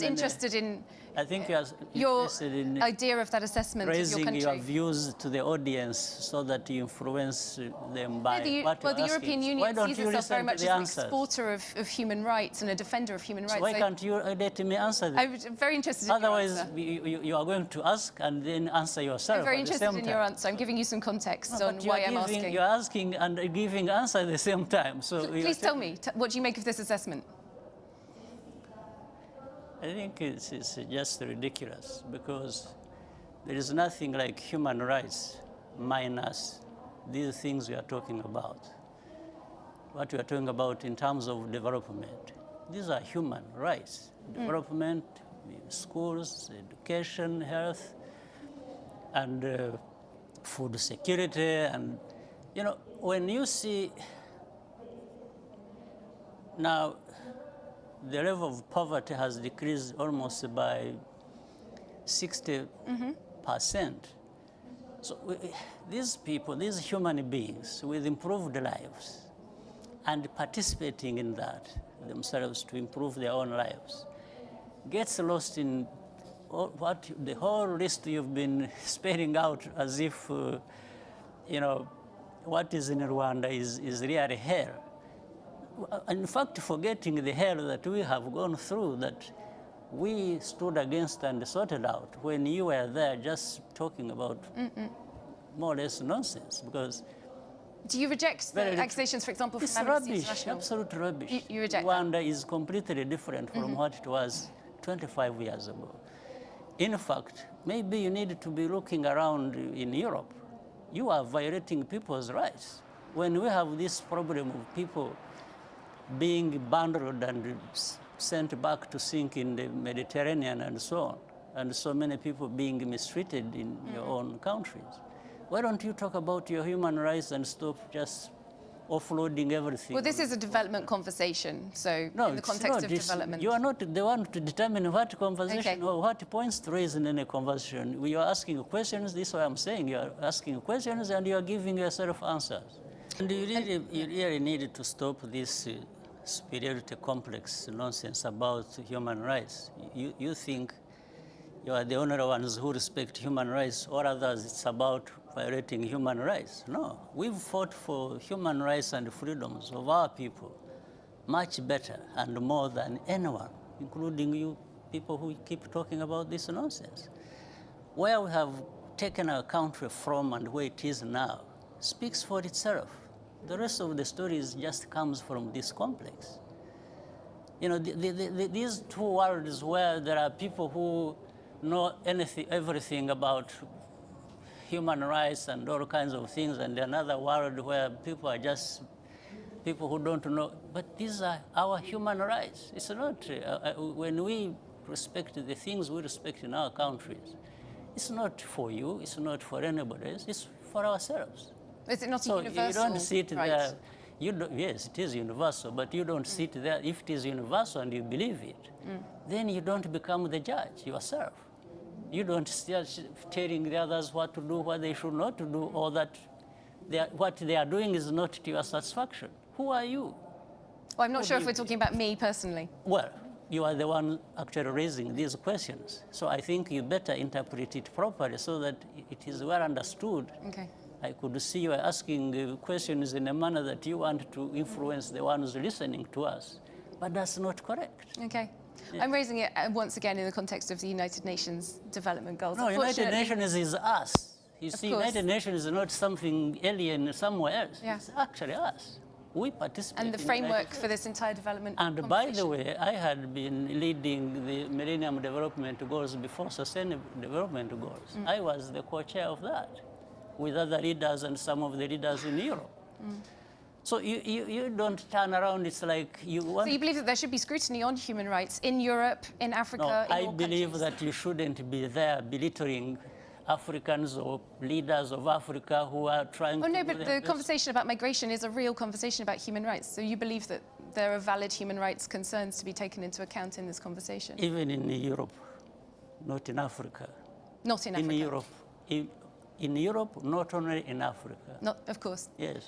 Interested in I think you are your interested in idea of that assessment of your raising country. your views to the audience so that you influence them by the what well, you're the European asking. Union Why don't sees you itself very listen much to as the an answers? exporter of human rights and a defender of human rights. So why can't you let me answer them? I'm very interested in Otherwise, your answer. you are going to ask and then answer yourself I'm very at the interested same in time. your answer. I'm giving you some context No, on but why I'm asking. You're asking and giving answer at the same time. So Please tell me, what do you make of this assessment? I think it's just ridiculous because there is nothing like human rights minus these things we are talking about. What we are talking about in terms of development. These are human rights. Development, schools, education, health, and food security. And, you know, when you see now, the level of poverty has decreased almost by 60%. So these people, these human beings with improved lives and participating in that themselves to improve their own lives, gets lost in what the whole list you've been spelling out as if, you know, what is in Rwanda is really hell. In fact, forgetting the hell that we have gone through, that we stood against and sorted out when you were there just talking about more or less nonsense. Because do you reject the accusations, for example, from Amnesty rubbish, International? absolute rubbish. You reject Rwanda that? is completely different from what it was 25 years ago. In fact, maybe you need to be looking around in Europe. You are violating people's rights. When we have this problem of people being bundled and sent back to sink in the Mediterranean and so on, and so many people being mistreated in your own countries. Why don't you talk about your human rights and stop just offloading everything? Well, this is a development conversation, so no, in the context of development. You are not the one to determine what conversation or what points to raise in any conversation. We are asking questions, this is what I'm saying. You are asking questions and you are giving yourself answers. And you really need to stop this superiority complex nonsense about human rights. You think you are the only ones who respect human rights, or others it's about violating human rights. No, we've fought for human rights and freedoms of our people much better and more than anyone, including you people who keep talking about this nonsense. Where we have taken our country from and where it is now speaks for itself. The rest of the stories just comes from this complex. You know, these two worlds where there are people who know everything about human rights and all kinds of things, and another world where people are just people who don't know. But these are our human rights. It's not, when we respect the things we respect in our countries, it's not for you, it's not for anybody else, it's for ourselves. Is it not So a universal you don't sit right? there. Yes, it is universal, but you don't sit there. If it is universal and you believe it, then you don't become the judge yourself. You don't start telling the others what to do, what they should not to do, or that what they are doing is not to your satisfaction. Who are you? Well, I'm not sure if we're talking about me personally. Well, you are the one actually raising these questions. So I think you better interpret it properly so that it is well understood. Okay. I could see you asking questions in a manner that you want to influence the ones listening to us. But that's not correct. Okay. Yeah. I'm raising it once again in the context of the United Nations Development Goals. No, United Nations is us. You see, United Nations is not something alien somewhere else. Yeah. It's actually us. We participate and the framework for this entire development And by the way, I had been leading the Millennium Development Goals before Sustainable Development Goals. I was the co-chair of that, with other leaders and some of the leaders in Europe. So you don't turn around, it's like you want... So you believe that there should be scrutiny on human rights in Europe, in Africa, No, in I all believe countries? that you shouldn't be there belittling Africans or leaders of Africa who are trying to... Oh no, but the conversation about migration is a real conversation about human rights. So you believe that there are valid human rights concerns to be taken into account in this conversation? Even in Europe, not in Africa. Not in Africa? In Europe, in Europe, not only in Africa. Not, of course. Yes.